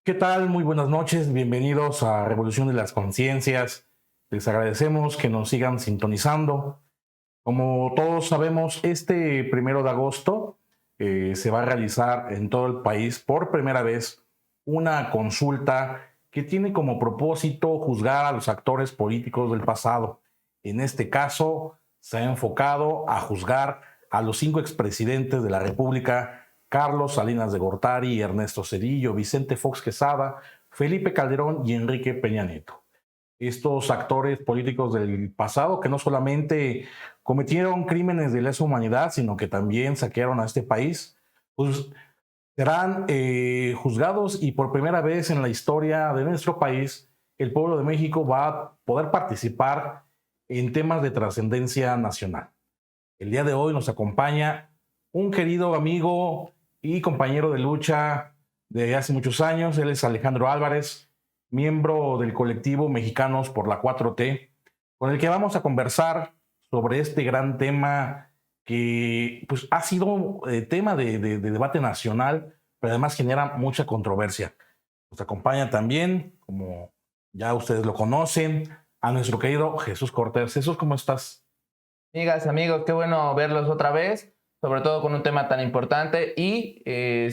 ¿Qué tal? Muy buenas noches, bienvenidos a Revolución de las Conciencias. Les agradecemos que nos sigan sintonizando. Como todos sabemos, este 1 de agosto se va a realizar en todo el país por primera vez una consulta que tiene como propósito juzgar a los actores políticos del pasado. En este caso, se ha enfocado a juzgar a los 5 expresidentes de la República: Carlos Salinas de Gortari, Ernesto Zedillo, Vicente Fox Quesada, Felipe Calderón y Enrique Peña Nieto. Estos actores políticos del pasado que no solamente cometieron crímenes de lesa humanidad, sino que también saquearon a este país, pues serán juzgados, y por primera vez en la historia de nuestro país, el pueblo de México va a poder participar en temas de trascendencia nacional. El día de hoy nos acompaña un querido amigo y compañero de lucha de hace muchos años. Él es Alejandro Álvarez, miembro del colectivo Mexicanos por la 4T, con el que vamos a conversar sobre este gran tema que pues, ha sido tema de debate nacional, pero además genera mucha controversia. Nos acompaña también, como ya ustedes lo conocen, a nuestro querido Jesús Cortés. Jesús, ¿cómo estás? Amigas, amigos, qué bueno verlos otra vez, sobre todo con un tema tan importante y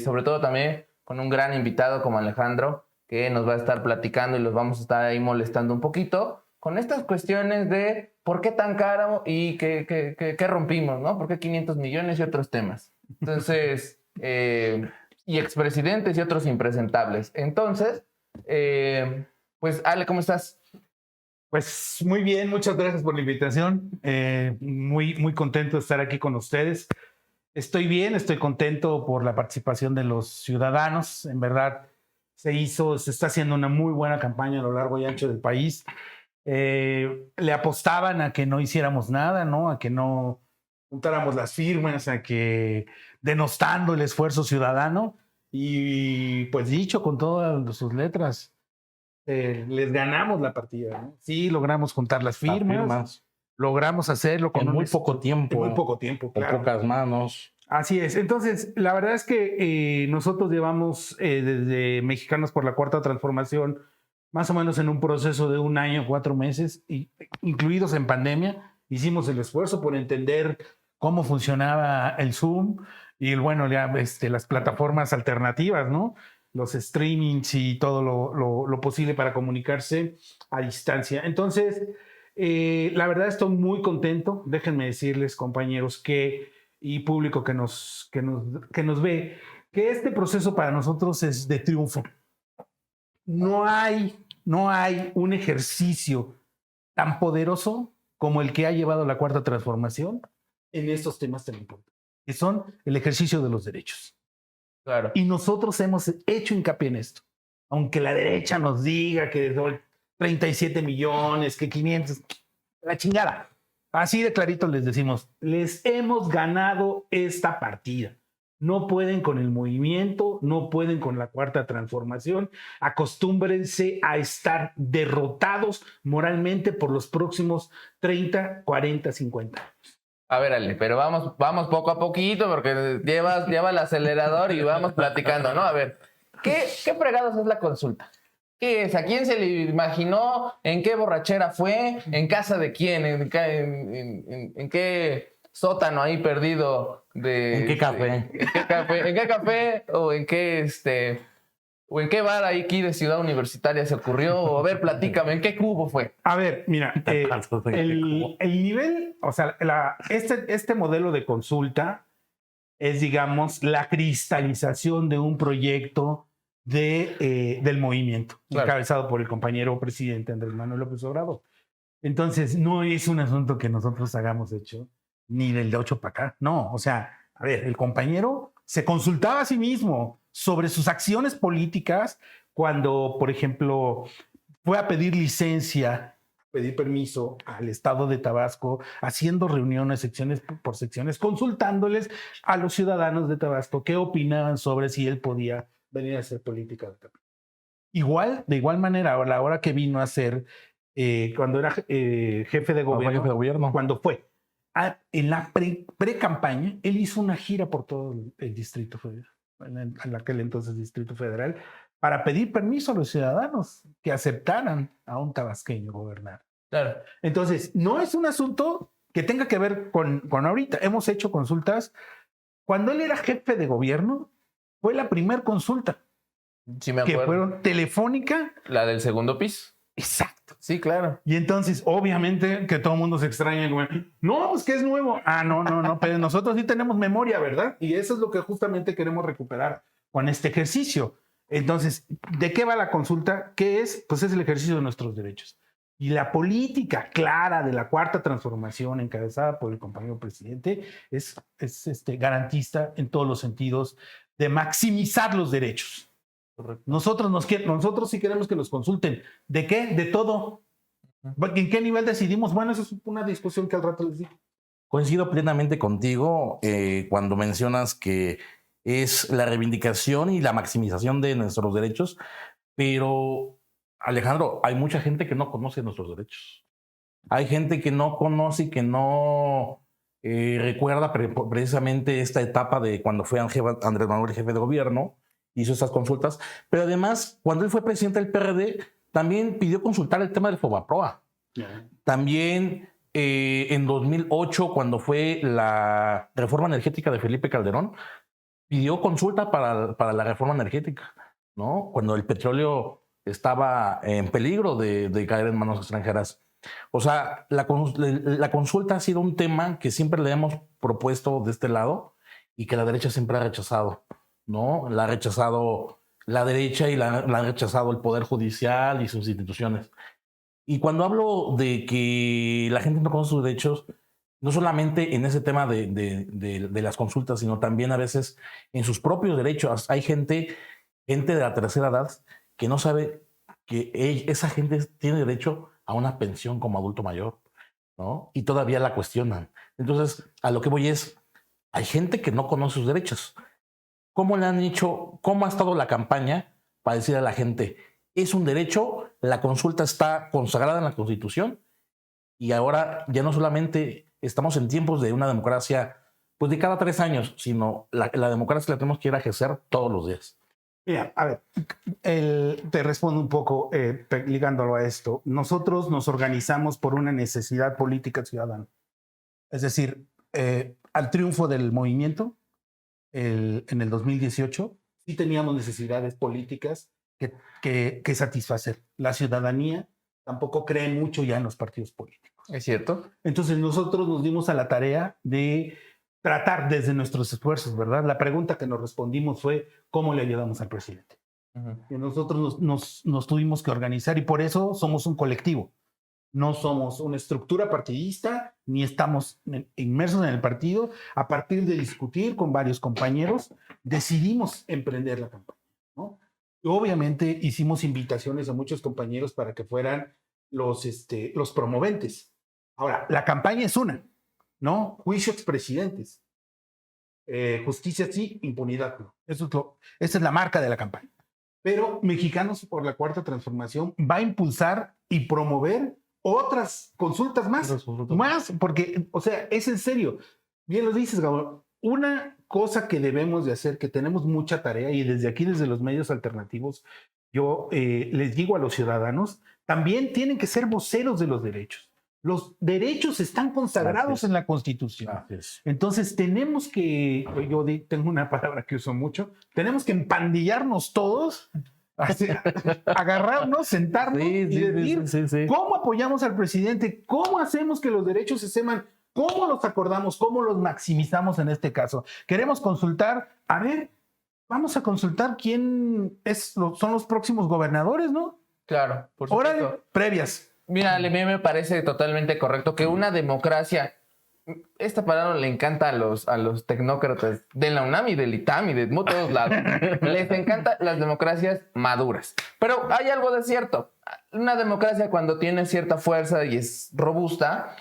sobre todo también con un gran invitado como Alejandro, que nos va a estar platicando y los vamos a estar ahí molestando un poquito con estas cuestiones de por qué tan caro y qué rompimos, ¿no? ¿Por qué 500 millones y otros temas? Entonces, y expresidentes y otros impresentables. Entonces, pues Ale, ¿cómo estás? Pues muy bien, muchas gracias por la invitación. Muy contento de estar aquí con ustedes. Estoy bien, estoy contento por la participación de los ciudadanos. En verdad, se está haciendo una muy buena campaña a lo largo y ancho del país. Le apostaban a que no hiciéramos nada, ¿no? A que no juntáramos las firmas, a que denostando el esfuerzo ciudadano. Y pues dicho con todas sus letras, les ganamos la partida, ¿no? Sí, logramos juntar las firmas, logramos hacerlo con en muy poco tiempo. En muy poco tiempo, claro. Con pocas manos. Así es. Entonces, la verdad es que nosotros llevamos desde Mexicanos por la Cuarta Transformación más o menos en un proceso de 1 año, 4 meses, incluidos en pandemia. Hicimos el esfuerzo por entender cómo funcionaba el Zoom y, bueno, ya las plataformas alternativas, ¿no? Los streamings y todo lo posible para comunicarse a distancia. Entonces, la verdad estoy muy contento. Déjenme decirles, compañeros, y público que nos ve, que este proceso para nosotros es de triunfo. No hay un ejercicio tan poderoso como el que ha llevado la Cuarta Transformación en estos temas tan importantes, que son el ejercicio de los derechos. Claro. Y nosotros hemos hecho hincapié en esto. Aunque la derecha nos diga que 37 millones, que 500, la chingada. Así de clarito les decimos, les hemos ganado esta partida. No pueden con el movimiento, no pueden con la Cuarta Transformación. Acostúmbrense a estar derrotados moralmente por los próximos 30, 40, 50 años. A ver, Ale, pero vamos poco a poquito porque lleva el acelerador y vamos platicando, ¿no? A ver, ¿qué fregados es la consulta? ¿Qué es? ¿A quién se le imaginó? ¿En qué borrachera fue? ¿En casa de quién? ¿En qué sótano ahí perdido? ¿En qué café? ¿En qué café? ¿O en qué bar aquí de Ciudad Universitaria se ocurrió? A ver, platícame, ¿en qué cubo fue? A ver, mira, el nivel, o sea, este modelo de consulta es, digamos, la cristalización de un proyecto del movimiento, claro, encabezado por el compañero presidente Andrés Manuel López Obrador. Entonces, no es un asunto que nosotros hagamos hecho ni del de 8 para acá, no, o sea, a ver, el compañero se consultaba a sí mismo sobre sus acciones políticas cuando, por ejemplo, fue a pedir licencia, pedir permiso al Estado de Tabasco, haciendo reuniones secciones por secciones, consultándoles a los ciudadanos de Tabasco qué opinaban sobre si él podía venir a hacer política de capital. De igual manera, a la hora que vino a hacer, cuando era jefe de gobierno, cuando fue en la pre-campaña, él hizo una gira por todo el Distrito Federal, en aquel entonces Distrito Federal, para pedir permiso a los ciudadanos que aceptaran a un tabasqueño gobernar. Claro. Entonces, no es un asunto que tenga que ver con ahorita. Hemos hecho consultas. Cuando él era jefe de gobierno, fue la primera consulta. Sí, me que acuerdo. fueron telefónica. La del segundo piso. Exacto. Sí, claro. Y entonces, obviamente, que todo el mundo se extraña. Como, no, pues que es nuevo. No, pero nosotros sí tenemos memoria, ¿verdad? Y eso es lo que justamente queremos recuperar con este ejercicio. Entonces, ¿de qué va la consulta? ¿Qué es? Pues es el ejercicio de nuestros derechos. Y la política clara de la Cuarta Transformación, encabezada por el compañero presidente, es garantista en todos los sentidos de maximizar los derechos. Nosotros sí queremos que nos consulten. ¿De qué? De todo. ¿En qué nivel decidimos? Bueno, esa es una discusión que al rato les digo. Coincido plenamente contigo cuando mencionas que es la reivindicación y la maximización de nuestros derechos, pero Alejandro, hay mucha gente que no conoce nuestros derechos. Hay gente que no conoce y que no recuerda precisamente esta etapa de cuando fue Andrés Manuel jefe de gobierno, hizo estas consultas, pero además, cuando él fue presidente del PRD, también pidió consultar el tema del Fobaproa. También en 2008, cuando fue la reforma energética de Felipe Calderón, pidió consulta para la reforma energética, ¿no? Cuando el petróleo estaba en peligro de caer en manos extranjeras. O sea, la consulta ha sido un tema que siempre le hemos propuesto de este lado y que la derecha siempre ha rechazado, ¿no? La ha rechazado la derecha y la ha rechazado el Poder Judicial y sus instituciones. Y cuando hablo de que la gente no conoce sus derechos, no solamente en ese tema de las consultas, sino también a veces en sus propios derechos. Hay gente de la tercera edad que no sabe que esa gente tiene derecho a una pensión como adulto mayor, ¿no? Y todavía la cuestionan. Entonces, a lo que voy es, hay gente que no conoce sus derechos. ¿Cómo le han hecho, cómo ha estado la campaña para decir a la gente, es un derecho, la consulta está consagrada en la Constitución y ahora ya no solamente estamos en tiempos de una democracia pues de cada 3 años, sino la democracia la tenemos que ir a ejercer todos los días? Mira, a ver, te respondo un poco ligándolo a esto. Nosotros nos organizamos por una necesidad política ciudadana. Es decir, al triunfo del movimiento en el 2018, sí teníamos necesidades políticas que satisfacer. La ciudadanía tampoco cree mucho ya en los partidos políticos. ¿Es cierto? Entonces nosotros nos dimos a la tarea de tratar desde nuestros esfuerzos, ¿verdad? La pregunta que nos respondimos fue, ¿cómo le ayudamos al presidente? Y nosotros nos tuvimos que organizar y por eso somos un colectivo. No somos una estructura partidista, ni estamos inmersos en el partido. A partir de discutir con varios compañeros, decidimos emprender la campaña, ¿no? Y obviamente hicimos invitaciones a muchos compañeros para que fueran los promoventes. Ahora, la campaña es una, ¿no? Juicio expresidentes. Justicia sí, impunidad no. Esa es la marca de la campaña. Pero Mexicanos por la Cuarta Transformación va a impulsar y promover otras consultas más, porque, o sea, es en serio. Bien lo dices, Gabo. Una cosa que debemos de hacer, que tenemos mucha tarea, y desde aquí, desde los medios alternativos, yo les digo a los ciudadanos, también tienen que ser voceros de los derechos. Los derechos están consagrados en la Constitución. Gracias. Entonces tenemos que, yo tengo una palabra que uso mucho, tenemos que empandillarnos todos, agarrarnos, sentarnos y decir cómo apoyamos al presidente, cómo hacemos que los derechos se sepan, cómo los acordamos, cómo los maximizamos en este caso. Queremos consultar, a ver, vamos a consultar quién son los próximos gobernadores, ¿no? Claro, por supuesto. Órale, previas. Mira, a mí me parece totalmente correcto que una democracia, esta palabra le encanta a los tecnócratas de la UNAM y del ITAM y de todos lados. Les encantan las democracias maduras. Pero hay algo de cierto. Una democracia cuando tiene cierta fuerza y es robusta,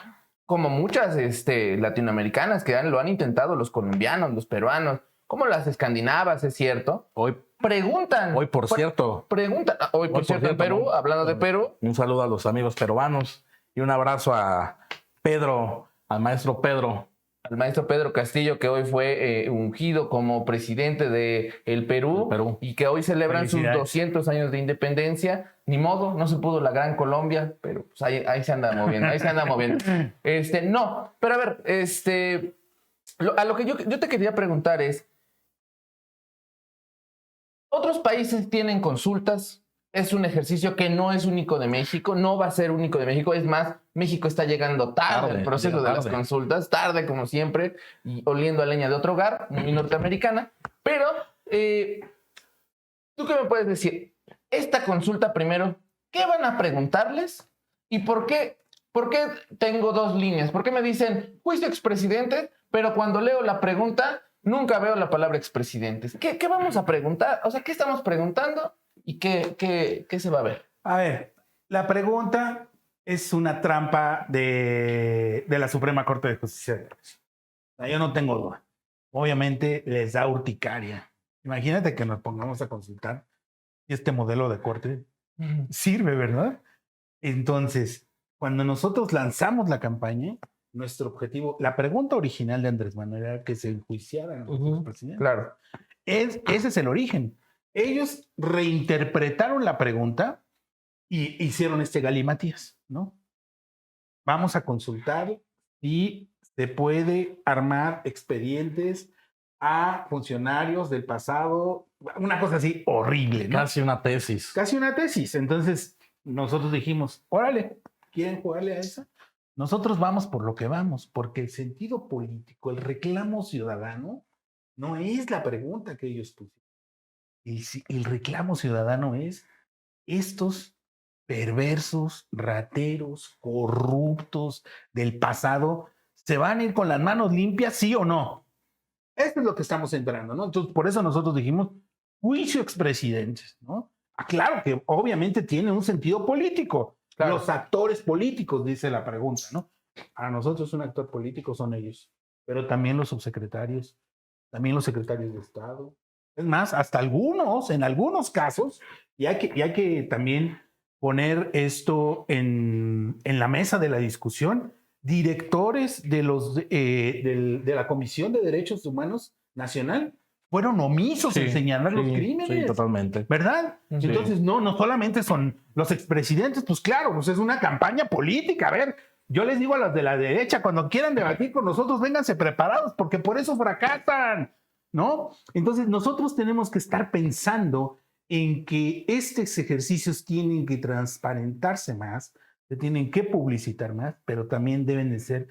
como muchas latinoamericanas que lo han intentado, los colombianos, los peruanos, como las escandinavas, es cierto. Preguntan. Hoy, por cierto, en Perú, hablando de Perú. Un saludo a los amigos peruanos y un abrazo a Pedro, al maestro Pedro, al maestro Pedro Castillo, que hoy fue ungido como presidente de el Perú, y que hoy celebran sus 200 años de independencia. Ni modo, no se pudo la gran Colombia, pero pues ahí se anda moviendo, ahí se anda moviendo. No, pero a ver, a lo que yo te quería preguntar es, otros países tienen consultas. Es un ejercicio que no es único de México, no va a ser único de México. Es más, México está llegando tarde al proceso de las consultas, tarde como siempre, y oliendo a leña de otro hogar, muy norteamericana. Pero, ¿tú qué me puedes decir? Esta consulta primero, ¿qué van a preguntarles? ¿Y por qué tengo dos líneas? ¿Por qué me dicen juicio expresidente, pero cuando leo la pregunta nunca veo la palabra expresidentes? ¿Qué vamos a preguntar? O sea, ¿qué estamos preguntando? ¿Y qué se va a ver? A ver, la pregunta es una trampa de la Suprema Corte de Justicia de la Nación. Yo no tengo duda. Obviamente les da urticaria. Imagínate que nos pongamos a consultar y este modelo de corte sirve, ¿verdad? Entonces, cuando nosotros lanzamos la campaña, nuestro objetivo, la pregunta original de Andrés Manuel era que se enjuiciaran a los presidentes. Claro. Ese es el origen. Ellos reinterpretaron la pregunta y hicieron este galimatías, ¿no? Vamos a consultar si se puede armar expedientes a funcionarios del pasado, una cosa así horrible, ¿no? Casi una tesis. Casi una tesis. Entonces, nosotros dijimos, órale, ¿quieren jugarle a esa? Nosotros vamos por lo que vamos, porque el sentido político, el reclamo ciudadano, no es la pregunta que ellos pusieron. El reclamo ciudadano es estos perversos, rateros, corruptos del pasado, ¿se van a ir con las manos limpias, sí o no? Esto es lo que estamos entrando, ¿no? Entonces, por eso nosotros dijimos juicio expresidentes, ¿no? Claro que obviamente tiene un sentido político. Claro. Los actores políticos, dice la pregunta, ¿no? Para nosotros un actor político son ellos, pero también los subsecretarios, también los secretarios de Estado. Es más, hasta en algunos casos, y hay que también poner esto en la mesa de la discusión, directores de la Comisión de Derechos Humanos Nacional fueron omisos en señalar los crímenes. Sí, totalmente. ¿Verdad? Sí. Entonces, no solamente son los expresidentes, pues claro, pues es una campaña política. A ver, yo les digo a los de la derecha, cuando quieran debatir con nosotros, vénganse preparados, porque por eso fracasan, ¿no? Entonces, nosotros tenemos que estar pensando en que estos ejercicios tienen que transparentarse más, se tienen que publicitar más, pero también deben de ser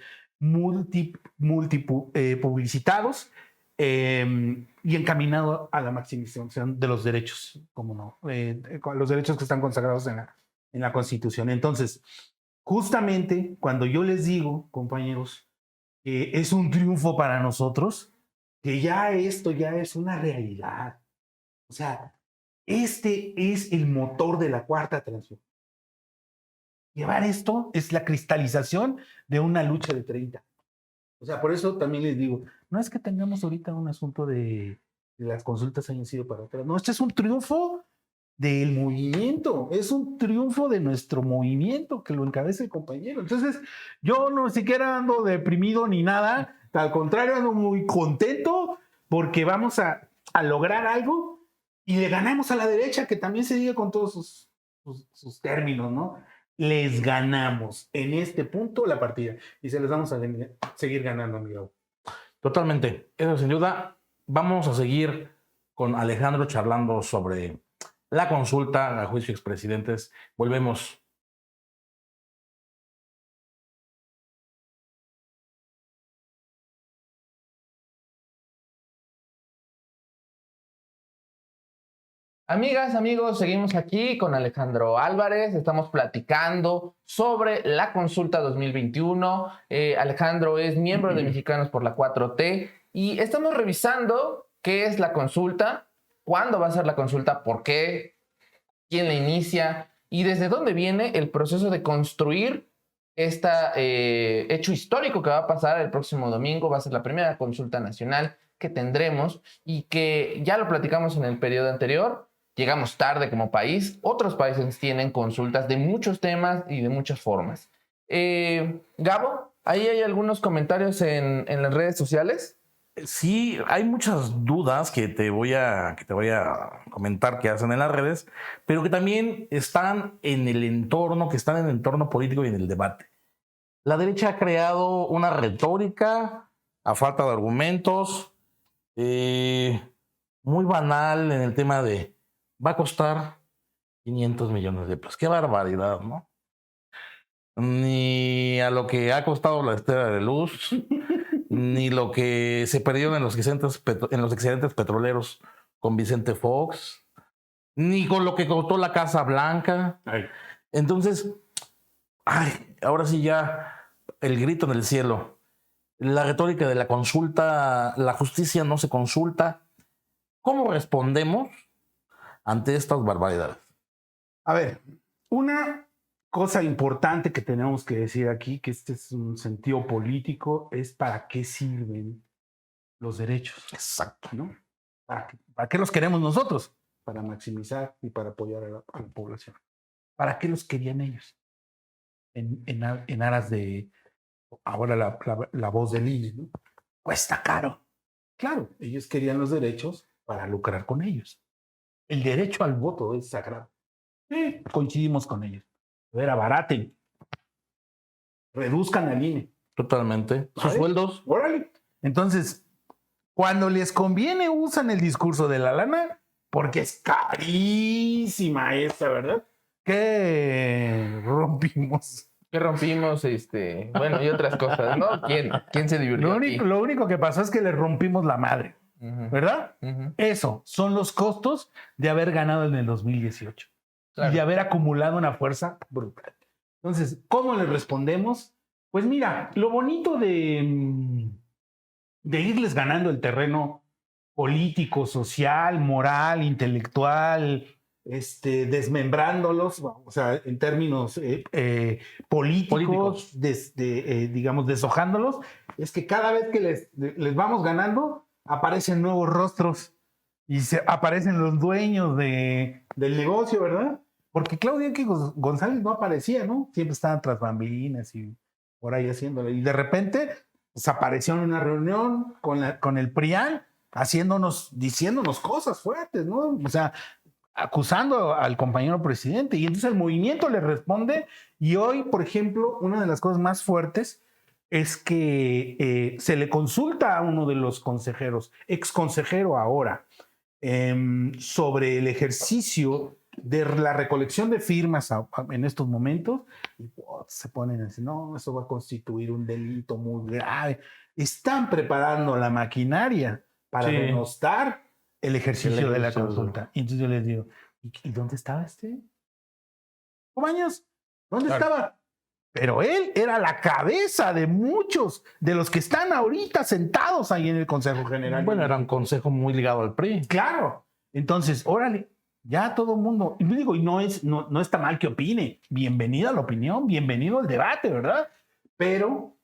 publicitados y encaminados a la maximización de los derechos, como no, los derechos que están consagrados en la Constitución. Entonces, justamente cuando yo les digo, compañeros, que es un triunfo para nosotros, que ya esto ya es una realidad. O sea, este es el motor de la cuarta transformación. Llevar esto es la cristalización de una lucha de 30. O sea, por eso también les digo, no es que tengamos ahorita un asunto de las consultas hayan sido para atrás. No, este es un triunfo del movimiento, es un triunfo de nuestro movimiento que lo encabeza el compañero. Entonces, yo no siquiera ando deprimido ni nada, al contrario, ando muy contento porque vamos a lograr algo y le ganamos a la derecha, que también se diga con todos sus términos, ¿no? Les ganamos en este punto la partida y se les vamos a seguir ganando, amigo. Totalmente, eso sin duda. Vamos a seguir con Alejandro charlando sobre la consulta a juicio expresidentes. Volvemos. Amigas, amigos, seguimos aquí con Alejandro Álvarez. Estamos platicando sobre la consulta 2021. Alejandro es miembro de Mexicanos por la 4T y estamos revisando qué es la consulta, cuándo va a ser la consulta, por qué, quién la inicia y desde dónde viene el proceso de construir este hecho histórico que va a pasar el próximo domingo. Va a ser la primera consulta nacional que tendremos y que ya lo platicamos en el periodo anterior. Llegamos tarde como país. Otros países tienen consultas de muchos temas y de muchas formas. Gabo, Ahí hay algunos comentarios en las redes sociales. Sí, hay muchas dudas que te voy a comentar que hacen en las redes, pero que también están en el entorno, que están en el entorno político y en el debate. La derecha ha creado una retórica a falta de argumentos, muy banal en el tema de va a costar 500 millones de pesos. Qué barbaridad, ¿no? Ni a lo que ha costado la Estela de Luz, ni lo que se perdieron en los excedentes petroleros con Vicente Fox, ni con lo que costó la Casa Blanca. Ay. Entonces, ahora sí ya el grito en el cielo. La retórica de la consulta, la justicia no se consulta. ¿Cómo respondemos ante estas barbaridades? A ver, una cosa importante que tenemos que decir aquí, que este es un sentido político, es para qué sirven los derechos. Exacto. ¿No? ¿Para qué los queremos nosotros? Para maximizar y para apoyar a la población. ¿Para qué los querían ellos? En aras de, ahora la voz del INE, ¿no? Cuesta caro. Claro, ellos querían los derechos para lucrar con ellos. El derecho al voto es sagrado. Coincidimos con ellos. A ver, abaraten. Reduzcan al INE. Totalmente. Sus ¿Vale? sueldos. Órale. Entonces, cuando les conviene, usan el discurso de la lana, porque es carísima esta, ¿verdad? Que rompimos. Que rompimos, bueno, y otras cosas, ¿no? ¿Quién se divirtió aquí? Lo único que pasó es que le rompimos la madre, ¿verdad? Eso son los costos de haber ganado en el 2018 Claro. y de haber acumulado una fuerza brutal. Entonces, ¿cómo le respondemos? Pues mira, lo bonito de irles ganando el terreno político, social, moral, intelectual, desmembrándolos, o sea, en términos políticos. Digamos, deshojándolos, es que cada vez que les vamos ganando, aparecen nuevos rostros y aparecen los dueños del negocio, ¿verdad? Porque Claudia X González no aparecía, ¿no? Siempre estaban tras bambalinas y por ahí haciéndolo. Y de repente, pues apareció en una reunión con el PRIAN, diciéndonos cosas fuertes, ¿no? O sea, acusando al compañero presidente. Y entonces el movimiento le responde. Y hoy, por ejemplo, una de las cosas más fuertes es que se le consulta a uno de los consejeros, ex consejero ahora, sobre el ejercicio de la recolección de firmas en estos momentos, y se ponen a decir, no, eso va a constituir un delito muy grave. Están preparando la maquinaria para denostar el ejercicio de la consulta. Y entonces yo les digo, ¿y dónde estaba este? ¿Años? ¿Dónde estaba? Pero él era la cabeza de muchos de los que están ahorita sentados ahí en el Consejo General. Bueno, era un consejo muy ligado al PRI. Claro. Entonces, órale, ya todo el mundo, y digo, y no está mal que opine. Bienvenida a la opinión, bienvenido al debate, ¿verdad? Pero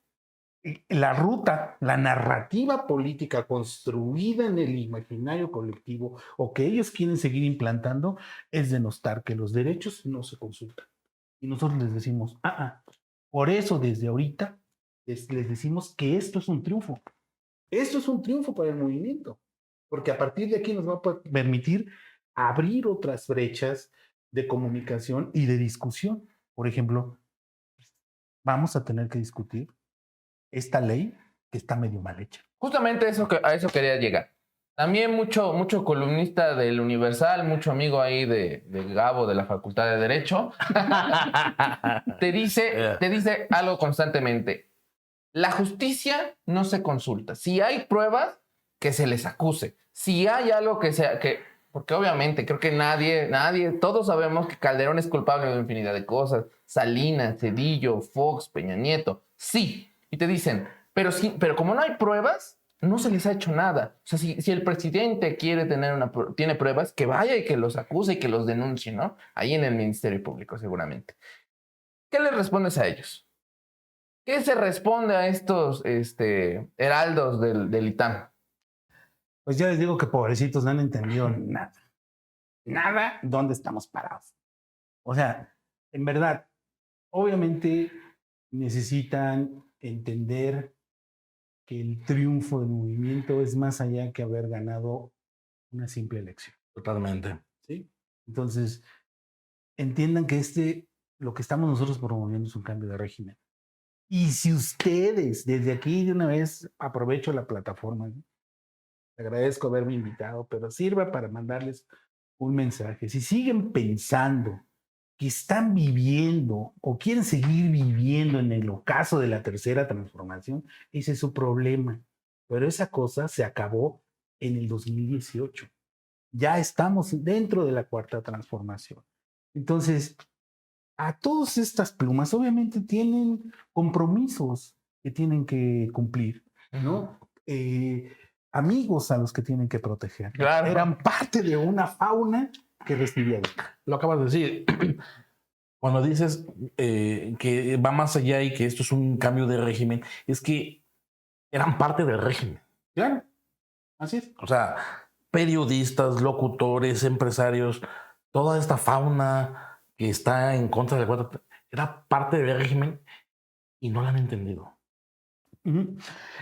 la ruta, la narrativa política construida en el imaginario colectivo o que ellos quieren seguir implantando es denostar que los derechos no se consultan. Y nosotros les decimos, por eso desde ahorita les decimos que esto es un triunfo. Esto es un triunfo para el movimiento, porque a partir de aquí nos va a permitir abrir otras brechas de comunicación y de discusión. Por ejemplo, vamos a tener que discutir esta ley que está medio mal hecha. Justamente a eso quería llegar. También mucho columnista del Universal, mucho amigo ahí de Gabo de la Facultad de Derecho, te dice algo constantemente. La justicia no se consulta. Si hay pruebas, que se les acuse. Si hay algo porque obviamente creo que nadie, todos sabemos que Calderón es culpable de una infinidad de cosas. Salinas, Cedillo, Fox, Peña Nieto. Sí. Y te dicen, pero como no hay pruebas, no se les ha hecho nada. O sea, si el presidente tiene pruebas, que vaya y que los acuse y que los denuncie, ¿no? Ahí en el Ministerio Público, seguramente. ¿Qué les respondes a ellos? ¿Qué se responde a estos heraldos del ITAM? Pues ya les digo que pobrecitos no han entendido nada. Nada dónde estamos parados. O sea, en verdad, obviamente necesitan entender que el triunfo del movimiento es más allá que haber ganado una simple elección. Totalmente. ¿Sí? Entonces, entiendan que lo que estamos nosotros promoviendo es un cambio de régimen. Y si ustedes, desde aquí de una vez, aprovecho la plataforma, ¿no? Agradezco haberme invitado, pero sirva para mandarles un mensaje. Si siguen pensando que están viviendo o quieren seguir viviendo en el ocaso de la tercera transformación, ese es su problema. Pero esa cosa se acabó en el 2018. Ya estamos dentro de la cuarta transformación. Entonces, a todas estas plumas obviamente tienen compromisos que tienen que cumplir, ¿no? Amigos a los que tienen que proteger. Claro. Eran parte de una fauna que recibían. Lo acabas de decir. Cuando dices que va más allá y que esto es un cambio de régimen, es que eran parte del régimen. Claro, así es. O sea, periodistas, locutores, empresarios, toda esta fauna que está en contra del cuarto, era parte del régimen y no la han entendido.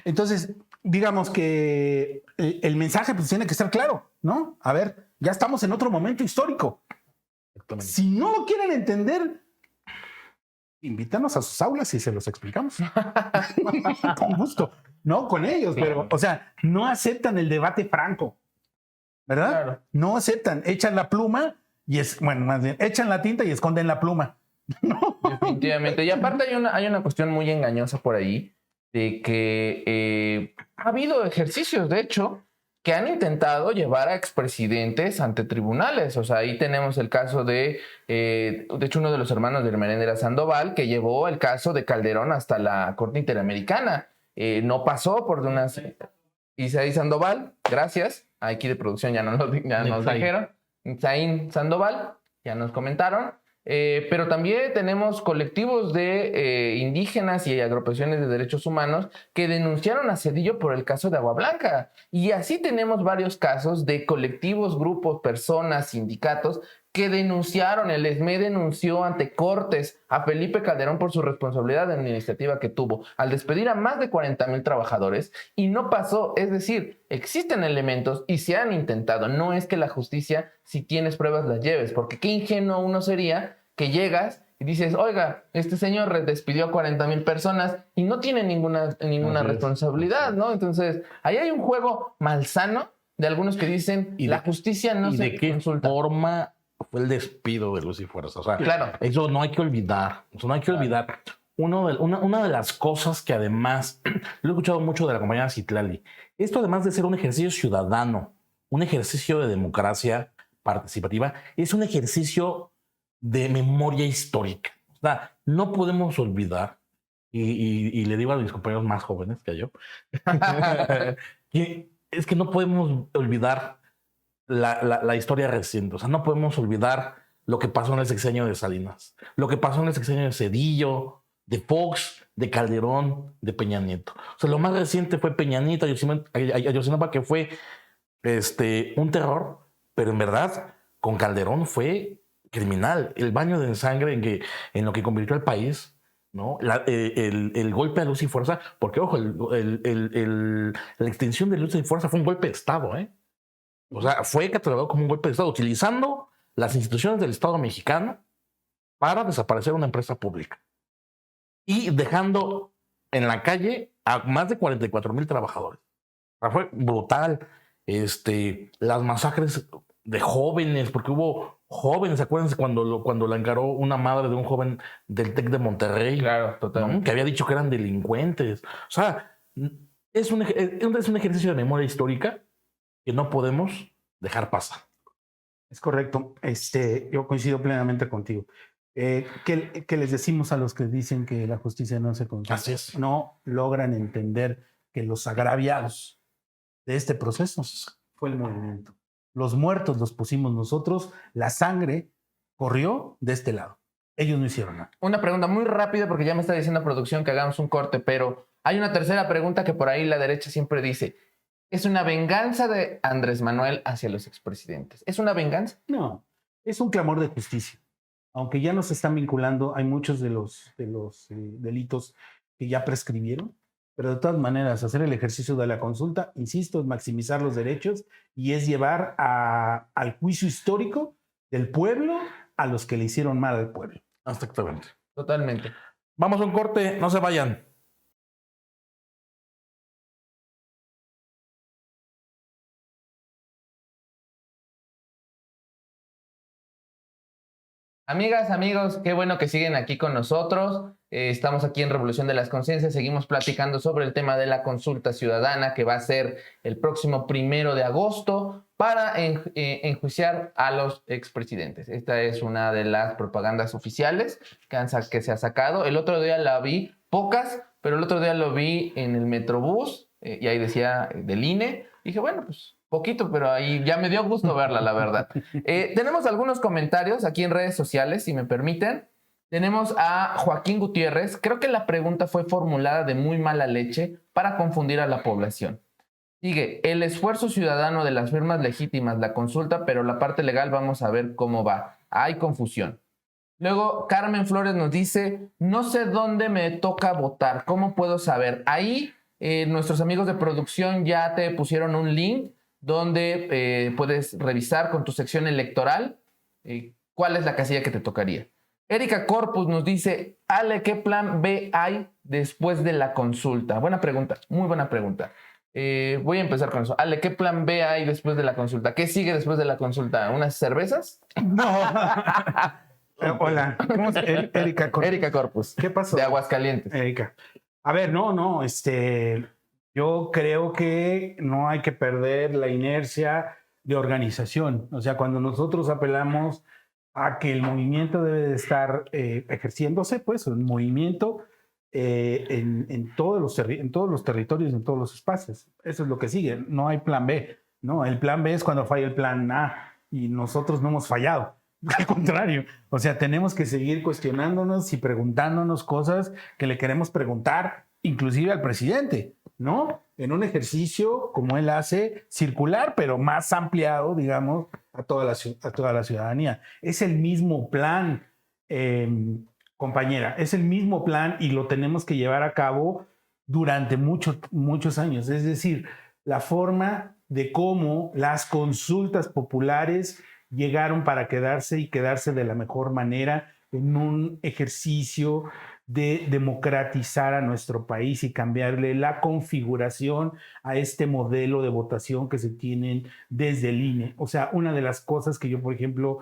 Entonces, digamos que el mensaje pues tiene que estar claro, ¿no? A ver, ya estamos en otro momento histórico. Si no lo quieren entender, invítanos a sus aulas y se los explicamos. Con gusto, ¿no? Con ellos, pero, o sea, no aceptan el debate franco, ¿verdad? Claro. No aceptan, echan la pluma y bueno, más bien, echan la tinta y esconden la pluma. Definitivamente. Y aparte hay una cuestión muy engañosa por ahí de que ha habido ejercicios, de hecho, que han intentado llevar a expresidentes ante tribunales. O sea, ahí tenemos el caso de hecho, uno de los hermanos de Hermenéndez Sandoval, que llevó el caso de Calderón hasta la Corte Interamericana. No pasó por unas... Isaí Sandoval, gracias. Aquí de producción ya nos dijeron. Isaí Sandoval, ya nos comentaron. Pero también tenemos colectivos de indígenas y agrupaciones de derechos humanos que denunciaron a Zedillo por el caso de Agua Blanca. Y así tenemos varios casos de colectivos, grupos, personas, sindicatos que denunciaron. El ESME denunció ante Cortes a Felipe Calderón por su responsabilidad administrativa que tuvo al despedir a más de 40,000 trabajadores y no pasó. Es decir, existen elementos y se han intentado. No es que la justicia, si tienes pruebas, las lleves, porque qué ingenuo uno sería que llegas y dices, oiga, este señor despidió a 40,000 personas y no tiene ninguna responsabilidad, ¿no? Entonces, ahí hay un juego malsano de algunos que dicen la justicia no se consulta. ¿Y de qué forma fue el despido de Luz y Fuerza? O sea, claro. Eso no hay que olvidar. Eso no hay que olvidar. Una de las cosas que además, lo he escuchado mucho de la compañera Citlali, esto además de ser un ejercicio ciudadano, un ejercicio de democracia participativa, es un ejercicio de memoria histórica. O sea, no podemos olvidar, y le digo a mis compañeros más jóvenes que yo, es que no podemos olvidar la historia reciente. O sea, no podemos olvidar lo que pasó en el sexenio de Salinas, lo que pasó en el sexenio de Zedillo, de Fox, de Calderón, de Peña Nieto. O sea, lo más reciente fue Peña Nieto, Ayotzinapa, que fue un terror, pero en verdad con Calderón fue criminal. El baño de sangre en lo que convirtió al país, ¿no? El golpe a Luz y Fuerza, porque ojo, la extinción de Luz y Fuerza fue un golpe de Estado, ¿eh? O sea, fue catalogado como un golpe de Estado, utilizando las instituciones del Estado mexicano para desaparecer una empresa pública y dejando en la calle a más de 44,000 trabajadores. O sea, fue brutal. Las masacres de jóvenes, porque hubo jóvenes, acuérdense cuando la encaró una madre de un joven del TEC de Monterrey, claro, totalmente, ¿no? Que había dicho que eran delincuentes. O sea, es un ejercicio de memoria histórica que no podemos dejar pasar. Es correcto. Yo coincido plenamente contigo. ¿Qué les decimos a los que dicen que la justicia no se consulta? Así es. No logran entender que los agraviados de este proceso fue el movimiento. Los muertos los pusimos nosotros, la sangre corrió de este lado. Ellos no hicieron nada. Una pregunta muy rápida porque ya me está diciendo producción que hagamos un corte, pero hay una tercera pregunta que por ahí la derecha siempre dice. ¿Es una venganza de Andrés Manuel hacia los expresidentes? ¿Es una venganza? No, es un clamor de justicia. Aunque ya nos están vinculando, hay muchos de los delitos que ya prescribieron, pero de todas maneras, hacer el ejercicio de la consulta, insisto, es maximizar los derechos y es llevar al juicio histórico del pueblo a los que le hicieron mal al pueblo. Exactamente. Totalmente. Vamos a un corte, no se vayan. Amigas, amigos, qué bueno que siguen aquí con nosotros. Estamos aquí en Revolución de las Conciencias. Seguimos platicando sobre el tema de la consulta ciudadana que va a ser el próximo 1 de agosto para enjuiciar a los expresidentes. Esta es una de las propagandas oficiales que se ha sacado. El otro día la vi, pocas, pero el otro día lo vi en el Metrobús y ahí decía del INE. Dije, bueno, pues poquito, pero ahí ya me dio gusto verla, la verdad. Tenemos algunos comentarios aquí en redes sociales, si me permiten. Tenemos a Joaquín Gutiérrez. Creo que la pregunta fue formulada de muy mala leche para confundir a la población. Sigue, el esfuerzo ciudadano de las firmas legítimas, la consulta, pero la parte legal vamos a ver cómo va. Hay confusión. Luego, Carmen Flores nos dice, no sé dónde me toca votar, ¿cómo puedo saber? Ahí nuestros amigos de producción ya te pusieron un link donde puedes revisar con tu sección electoral cuál es la casilla que te tocaría. Erika Corpus nos dice, Ale, ¿qué plan B hay después de la consulta? Buena pregunta, muy buena pregunta. Voy a empezar con eso. Ale, ¿qué plan B hay después de la consulta? ¿Qué sigue después de la consulta? ¿Unas cervezas? No. Hola, ¿cómo es? Erika Corpus. Erika Corpus. ¿Qué pasó? De Aguascalientes. Erika. A ver, no, yo creo que no hay que perder la inercia de organización. O sea, cuando nosotros apelamos a que el movimiento debe de estar ejerciéndose, pues, un movimiento en todos los territorios, en todos los espacios. Eso es lo que sigue. No hay plan B, ¿no? El plan B es cuando falla el plan A y nosotros no hemos fallado. Al contrario, o sea, tenemos que seguir cuestionándonos y preguntándonos cosas que le queremos preguntar, inclusive al presidente, ¿no? En un ejercicio, como él hace, circular, pero más ampliado, digamos, a toda la ciudadanía. Es el mismo plan, compañera, es el mismo plan y lo tenemos que llevar a cabo durante muchos años. Es decir, la forma de cómo las consultas populares llegaron para quedarse y quedarse de la mejor manera en un ejercicio de democratizar a nuestro país y cambiarle la configuración a este modelo de votación que se tienen desde el INE. O sea, una de las cosas que yo, por ejemplo,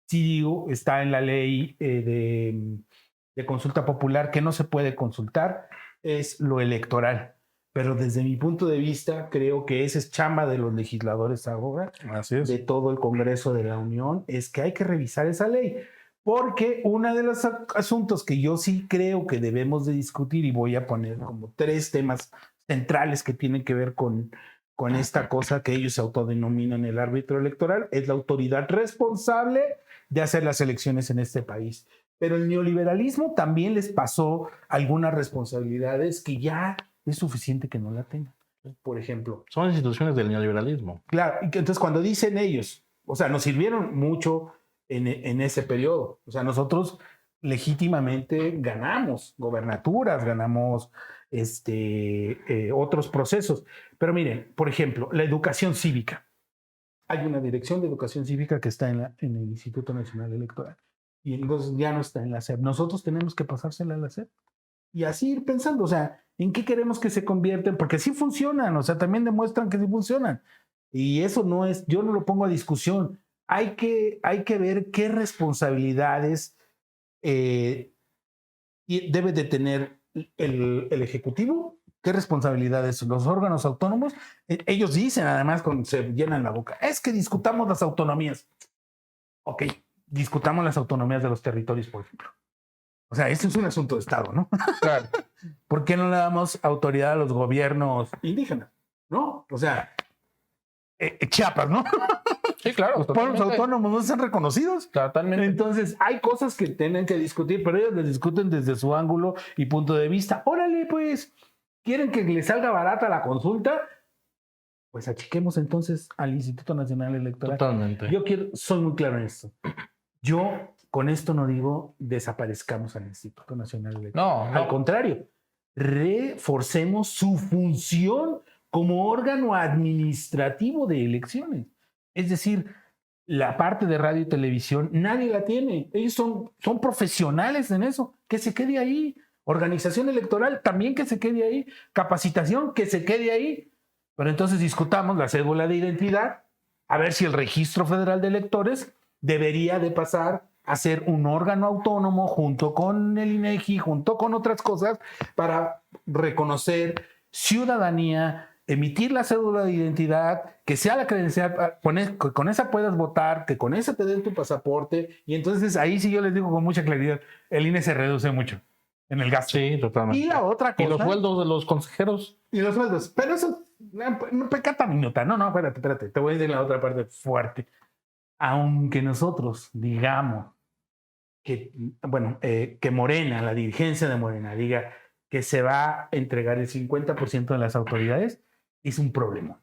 sí digo, está en la ley de consulta popular que no se puede consultar, es lo electoral. Pero desde mi punto de vista, creo que esa es chamba de los legisladores ahora, Así es. de todo el Congreso de la Unión, es que hay que revisar esa ley. Porque uno de los asuntos que yo sí creo que debemos de discutir, y voy a poner como 3 temas centrales que tienen que ver con esta cosa que ellos se autodenominan el árbitro electoral, es la autoridad responsable de hacer las elecciones en este país. Pero el neoliberalismo también les pasó algunas responsabilidades que ya es suficiente que no la tengan. Por ejemplo, Son instituciones del neoliberalismo. claro, entonces cuando dicen ellos, o sea, nos sirvieron mucho en ese periodo. O sea, nosotros legítimamente ganamos gobernaturas, ganamos otros procesos. Pero miren, por ejemplo, la educación cívica. Hay una dirección de educación cívica que está en el Instituto Nacional Electoral. Y entonces ya no está en la SEP. Nosotros tenemos que pasársela a la SEP. Y así ir pensando, o sea, ¿en qué queremos que se convierten? Porque sí funcionan, o sea, también demuestran que sí funcionan. Y eso no es, yo no lo pongo a discusión. Hay que ver qué responsabilidades debe de tener el Ejecutivo, qué responsabilidades los órganos autónomos. Ellos dicen, además, cuando se llenan la boca, es que discutamos las autonomías. Ok, discutamos las autonomías de los territorios, por ejemplo. O sea, esto es un asunto de Estado, ¿no? Claro. ¿Por qué no le damos autoridad a los gobiernos indígenas? ¿No? O sea, Chiapas, ¿no? Sí, claro. Los pueblos autónomos no están reconocidos. Totalmente. Entonces, hay cosas que tienen que discutir, pero ellos les discuten desde su ángulo y punto de vista. Órale, pues, ¿quieren que les salga barata la consulta? Pues achiquemos entonces al Instituto Nacional Electoral. Totalmente. Soy muy claro en esto. Yo con esto no digo desaparezcamos al Instituto Nacional Electoral. No. Al contrario, reforcemos su función como órgano administrativo de elecciones. Es decir, la parte de radio y televisión nadie la tiene. Ellos son profesionales en eso. Que se quede ahí. Organización electoral también que se quede ahí. Capacitación que se quede ahí. Pero entonces discutamos la cédula de identidad, a ver si el Registro Federal de Electores debería de pasar a ser un órgano autónomo junto con el INEGI, junto con otras cosas, para reconocer ciudadanía, emitir la cédula de identidad, que sea la credencial, con esa puedas votar, que con esa te den tu pasaporte, y entonces ahí sí yo les digo con mucha claridad, el INE se reduce mucho en el gasto. Sí, totalmente. Y la otra cosa... ¿Y los sueldos de los consejeros? Y los sueldos. Pero eso, no pecata minuta. No, espérate. Te voy a decir la otra parte fuerte. Aunque nosotros digamos que, que Morena, la dirigencia de Morena, diga que se va a entregar el 50% de las autoridades, es un problema.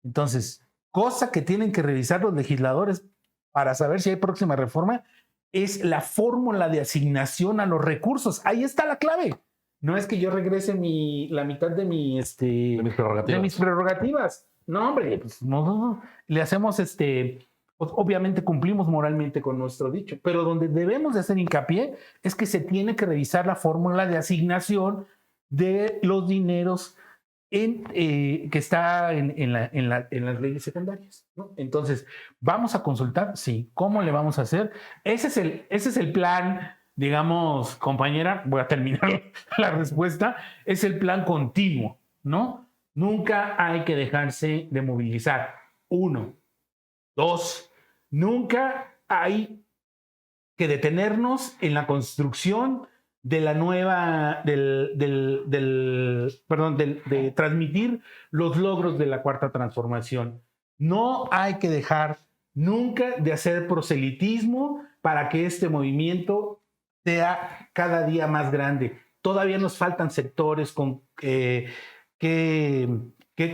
Entonces, cosa que tienen que revisar los legisladores para saber si hay próxima reforma, es la fórmula de asignación a los recursos. Ahí está la clave. No es que yo regrese la mitad de mis prerrogativas. No, hombre, pues no. Le hacemos pues, obviamente cumplimos moralmente con nuestro dicho, pero donde debemos de hacer hincapié es que se tiene que revisar la fórmula de asignación de los dineros que está en las leyes secundarias, ¿no? Entonces, ¿vamos a consultar? Sí. ¿Cómo le vamos a hacer? Ese es el plan, digamos, compañera, voy a terminar la respuesta, es el plan continuo, ¿no? Nunca hay que dejarse de movilizar. 1. 2. Nunca hay que detenernos en la construcción de la nueva, de transmitir los logros de la Cuarta Transformación. No hay que dejar nunca de hacer proselitismo para que este movimiento sea cada día más grande. Todavía nos faltan sectores que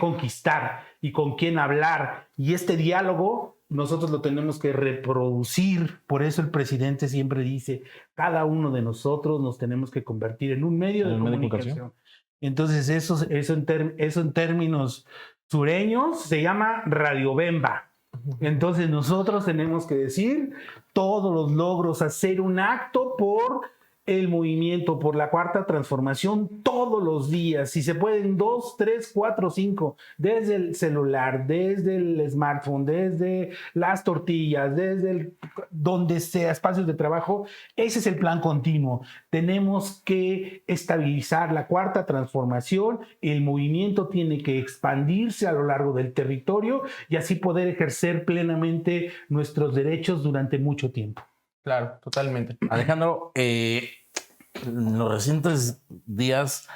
conquistar y con quién hablar. Y este diálogo nosotros lo tenemos que reproducir. Por eso el presidente siempre dice, cada uno de nosotros nos tenemos que convertir en un medio de comunicación. Entonces eso en términos sureños se llama radiobemba. Entonces nosotros tenemos que decir todos los logros, hacer un acto por el movimiento, por la Cuarta Transformación todos los días, si se pueden 2, 3, 4, 5, desde el celular, desde el smartphone, desde las tortillas, desde donde sea, espacios de trabajo. Ese es el plan continuo. Tenemos que estabilizar la Cuarta Transformación, el movimiento tiene que expandirse a lo largo del territorio y así poder ejercer plenamente nuestros derechos durante mucho tiempo. Claro, totalmente. Alejandro, en los recientes días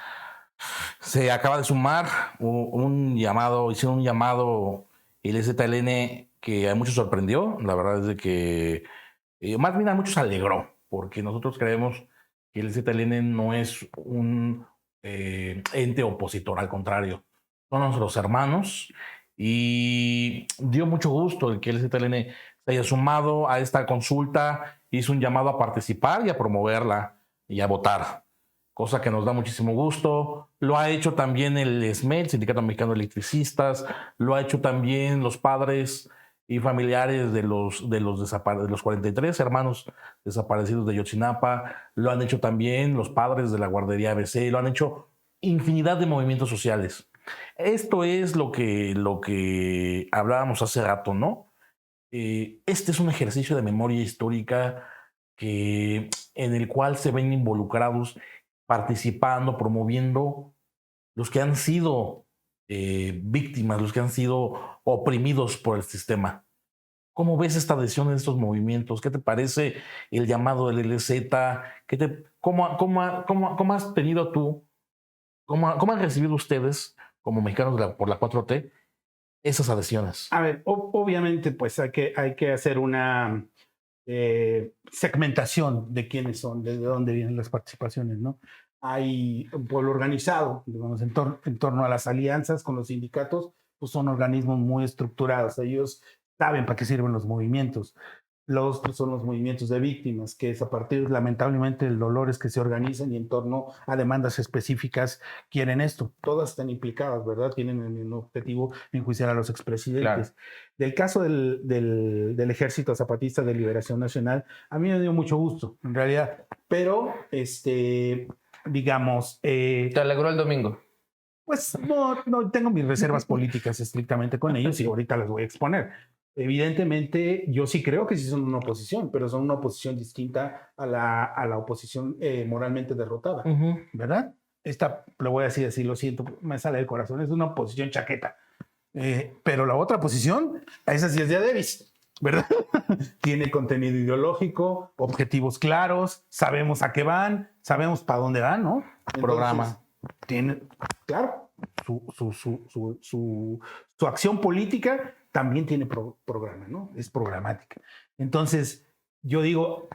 se acaba de sumar hicieron un llamado el EZLN que a muchos sorprendió. La verdad es de que más bien a muchos alegró, porque nosotros creemos que el EZLN no es un ente opositor, al contrario, son nuestros hermanos, y dio mucho gusto el que el EZLN se haya sumado a esta consulta, hizo un llamado a participar y a promoverla y a votar, cosa que nos da muchísimo gusto. Lo ha hecho también el SME, el Sindicato Mexicano de Electricistas, lo ha hecho también los padres y familiares de los 43 hermanos desaparecidos de Yotzinapa, lo han hecho también los padres de la guardería ABC, lo han hecho infinidad de movimientos sociales. Esto es lo que hablábamos hace rato, ¿no? Este es un ejercicio de memoria histórica en el cual se ven involucrados, participando, promoviendo los que han sido víctimas, los que han sido oprimidos por el sistema. ¿Cómo ves esta adhesión en estos movimientos? ¿Qué te parece el llamado del LZ? ¿Cómo has tenido tú, cómo han recibido ustedes como mexicanos por la 4T esas adhesiones? A ver, obviamente pues hay que hacer una segmentación de quiénes son, de dónde vienen las participaciones, ¿no? Hay un pueblo organizado, digamos, en torno a las alianzas con los sindicatos, pues son organismos muy estructurados, ellos saben para qué sirven los movimientos. son los movimientos de víctimas, que es a partir, lamentablemente, de dolores que se organizan y en torno a demandas específicas quieren esto. Todas están implicadas, ¿verdad? Tienen el mismo objetivo, enjuiciar a los expresidentes. Claro. Del caso del Ejército Zapatista de Liberación Nacional, a mí me dio mucho gusto, en realidad. Pero, digamos... ¿Te alegró el domingo? Pues no tengo mis reservas políticas estrictamente con ellos y ahorita las voy a exponer. Evidentemente, yo sí creo que sí son una oposición, pero son una oposición distinta a la oposición moralmente derrotada, ¿verdad? Esta, lo voy a decir así, lo siento, me sale del corazón, es una oposición chaqueta. Pero la otra oposición, esa sí es de Davis, ¿verdad? Tiene contenido ideológico, objetivos claros, sabemos a qué van, sabemos para dónde van, ¿no? Entonces, programa. Tiene, claro, su acción política también tiene programa, ¿no? Es programática. Entonces, yo digo,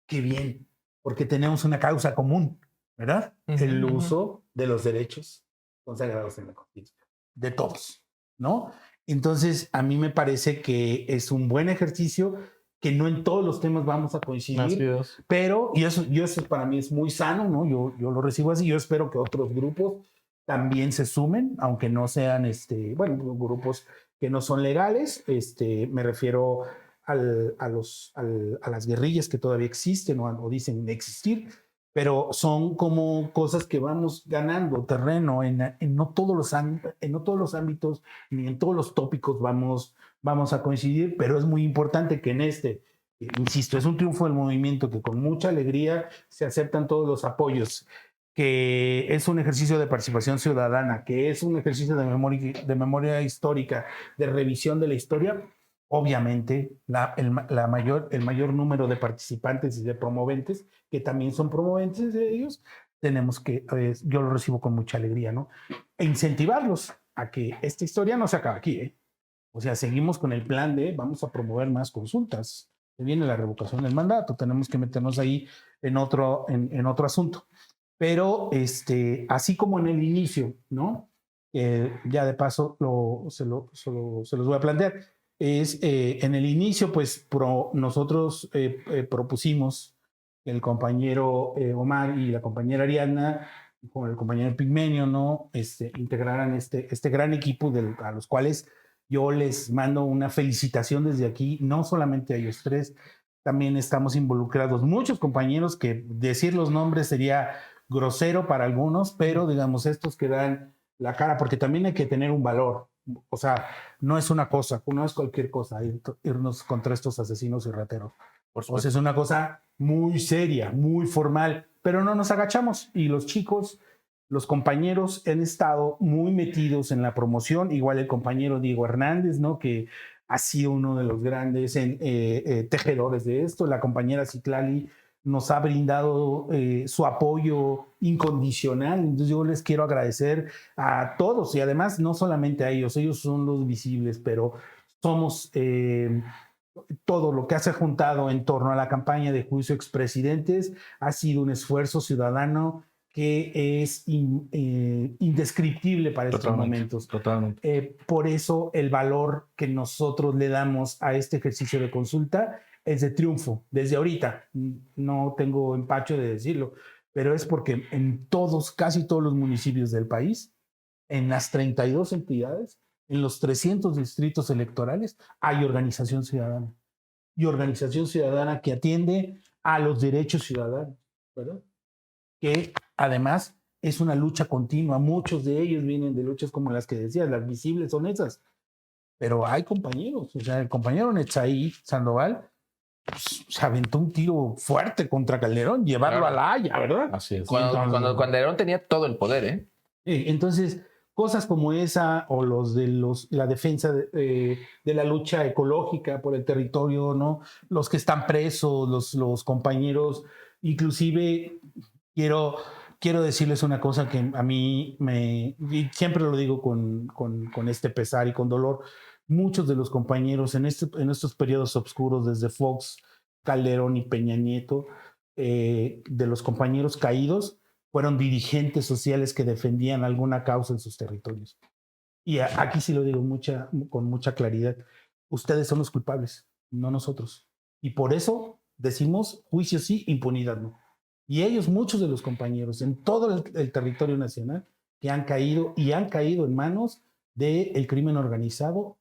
qué bien, porque tenemos una causa común, ¿verdad? El uso de los derechos consagrados en la Constitución, de todos, ¿no? Entonces, a mí me parece que es un buen ejercicio, que no en todos los temas vamos a coincidir, pero, y eso para mí es muy sano, ¿no? Yo lo recibo así, yo espero que otros grupos también se sumen, aunque no sean, grupos que no son legales, me refiero a las guerrillas que todavía existen o dicen existir, pero son como cosas que vamos ganando terreno en no todos los ámbitos ni en todos los tópicos vamos a coincidir, pero es muy importante que insisto, es un triunfo del movimiento que con mucha alegría se aceptan todos los apoyos, que es un ejercicio de participación ciudadana, que es un ejercicio de memoria histórica, de revisión de la historia. Obviamente, el mayor número de participantes y de promoventes, que también son promoventes de ellos, tenemos que, yo lo recibo con mucha alegría, ¿no? E incentivarlos a que esta historia no se acabe aquí, ¿eh? O sea, seguimos con el plan de vamos a promover más consultas. Viene la revocación del mandato, tenemos que meternos ahí en otro asunto. Pero así como en el inicio, ¿no? Ya de paso se los voy a plantear. En el inicio, pues nosotros propusimos que el compañero Omar y la compañera Ariadna, con el compañero Pigmenio, ¿no? Integraran este gran equipo a los cuales yo les mando una felicitación desde aquí, no solamente a ellos tres, también estamos involucrados muchos compañeros que decir los nombres sería grosero para algunos, pero digamos estos que dan la cara, porque también hay que tener un valor, o sea, no es una cosa, no es cualquier cosa irnos contra estos asesinos y rateros. O sea, es una cosa muy seria, muy formal, pero no nos agachamos y los chicos, los compañeros han estado muy metidos en la promoción, igual el compañero Diego Hernández, ¿no? Que ha sido uno de los grandes tejedores de esto, la compañera Citlali nos ha brindado su apoyo incondicional, entonces yo les quiero agradecer a todos y además no solamente a ellos son los visibles, pero somos todo lo que se ha juntado en torno a la campaña de juicio expresidentes ha sido un esfuerzo ciudadano que es indescriptible para estos momentos. Totalmente. Por eso el valor que nosotros le damos a este ejercicio de consulta es de triunfo. Desde ahorita, no tengo empacho de decirlo, pero es porque en casi todos los municipios del país, en las 32 entidades, en los 300 distritos electorales, hay organización ciudadana. Y organización ciudadana que atiende a los derechos ciudadanos, ¿verdad? Que además es una lucha continua. Muchos de ellos vienen de luchas como las que decías, las visibles son esas. Pero hay compañeros, o sea, el compañero Netzaí Sandoval pues, se aventó un tiro fuerte contra Calderón, llevarlo a La Haya, ¿verdad? Así es. Cuando Calderón tenía todo el poder, ¿eh? Entonces, cosas como esa o la defensa de la lucha ecológica por el territorio, ¿no? Los que están presos, los compañeros, inclusive quiero decirles una cosa que a mí y siempre lo digo con este pesar y con dolor, muchos de los compañeros en estos periodos oscuros desde Fox, Calderón y Peña Nieto, de los compañeros caídos, fueron dirigentes sociales que defendían alguna causa en sus territorios. Y aquí sí lo digo con mucha claridad. Ustedes son los culpables, no nosotros. Y por eso decimos juicio sí, impunidad no. Y ellos, muchos de los compañeros en todo el territorio nacional, que han caído en manos del crimen organizado.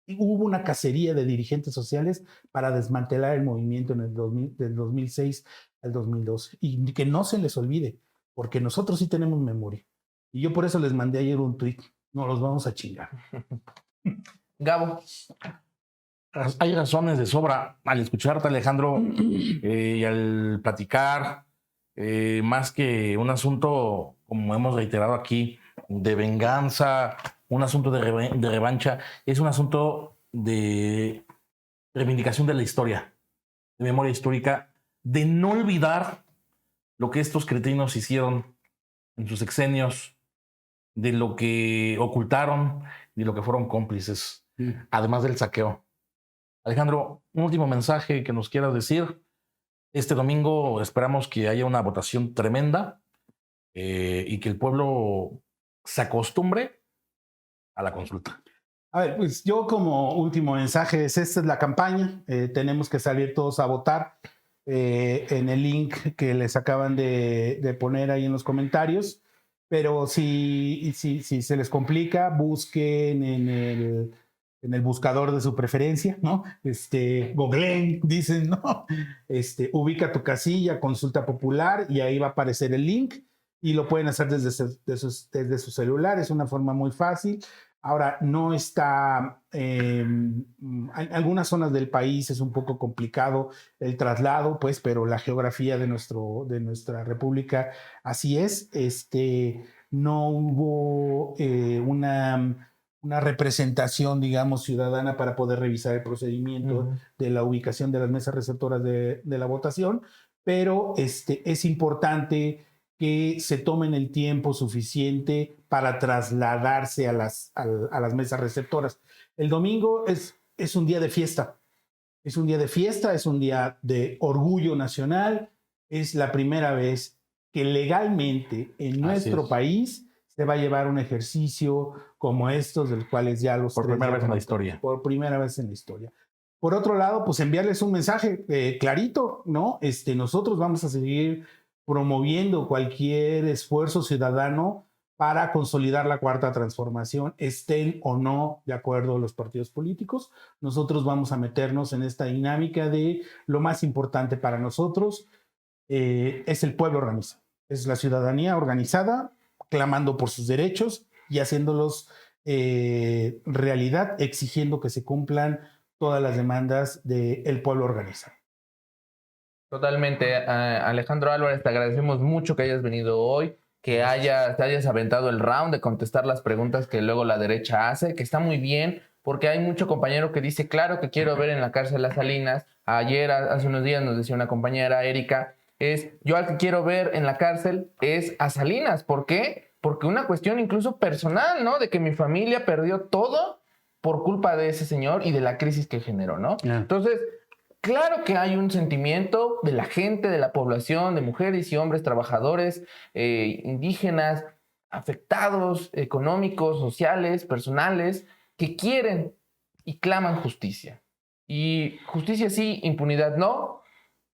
Y hubo una cacería de dirigentes sociales para desmantelar el movimiento en del 2006 al 2012. Y que no se les olvide, porque nosotros sí tenemos memoria. Y yo por eso les mandé ayer un tuit. No los vamos a chingar. Gabo. Hay razones de sobra al escucharte, Alejandro, y al platicar, más que un asunto, como hemos reiterado aquí, de venganza, un asunto de revancha, es un asunto de reivindicación de la historia, de memoria histórica, de no olvidar lo que estos cretinos hicieron en sus sexenios, de lo que ocultaron, de lo que fueron cómplices, además del saqueo. Alejandro, un último mensaje que nos quieras decir. Este domingo esperamos que haya una votación tremenda y que el pueblo se acostumbre a la consulta. A ver, pues yo como último mensaje esta es la campaña. Tenemos que salir todos a votar en el link que les acaban de poner ahí en los comentarios. Pero si se les complica, busquen en el buscador de su preferencia, ¿no? Googleen, dicen, ¿no? Ubica tu casilla, consulta popular, y ahí va a aparecer el link, y lo pueden hacer desde su celular, es una forma muy fácil. Ahora, no está, en algunas zonas del país es un poco complicado el traslado, pues, pero la geografía de nuestra república así es. No hubo una representación, digamos, ciudadana para poder revisar el procedimiento de la ubicación de las mesas receptoras de la votación, pero es importante que se tomen el tiempo suficiente para trasladarse a las mesas receptoras. El domingo es un día de fiesta, es un día de fiesta, es un día de orgullo nacional, es la primera vez que legalmente en nuestro país se va a llevar un ejercicio como estos, del cuales ya los por primera vez en la historia. Por primera vez en la historia. Por otro lado, pues enviarles un mensaje clarito, ¿no? Nosotros vamos a seguir promoviendo cualquier esfuerzo ciudadano para consolidar la cuarta transformación, estén o no de acuerdo los partidos políticos. Nosotros vamos a meternos en esta dinámica de lo más importante para nosotros es el pueblo organizado, es la ciudadanía organizada, clamando por sus derechos y haciéndolos realidad, exigiendo que se cumplan todas las demandas del pueblo organizado. Totalmente, Alejandro Álvarez, te agradecemos mucho que hayas venido hoy, que te hayas aventado el round de contestar las preguntas que luego la derecha hace, que está muy bien, porque hay mucho compañero que dice, claro que quiero ver en la cárcel a Salinas. Ayer, hace unos días, nos decía una compañera, Erika, yo al que quiero ver en la cárcel es a Salinas. ¿Por qué? Porque una cuestión incluso personal, ¿no? De que mi familia perdió todo por culpa de ese señor y de la crisis que generó, ¿no? Entonces, claro que hay un sentimiento de la gente, de la población, de mujeres y hombres trabajadores, indígenas, afectados, económicos, sociales, personales, que quieren y claman justicia. Y justicia sí, impunidad no.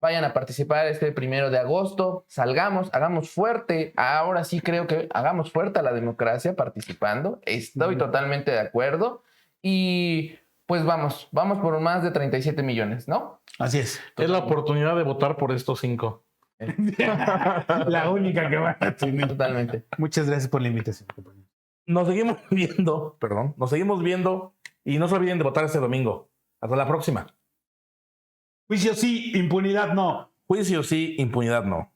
Vayan a participar este 1 de agosto, salgamos, hagamos fuerte, ahora sí creo que hagamos fuerte a la democracia participando, estoy totalmente de acuerdo, y pues vamos por más de 37 millones, ¿no? Así es. Es la oportunidad de votar por estos 5. La única que van a tener. Totalmente. Muchas gracias por la invitación, compañero. Nos seguimos viendo y no se olviden de votar este domingo. Hasta la próxima. Juicio sí, impunidad no. Juicio sí, impunidad no.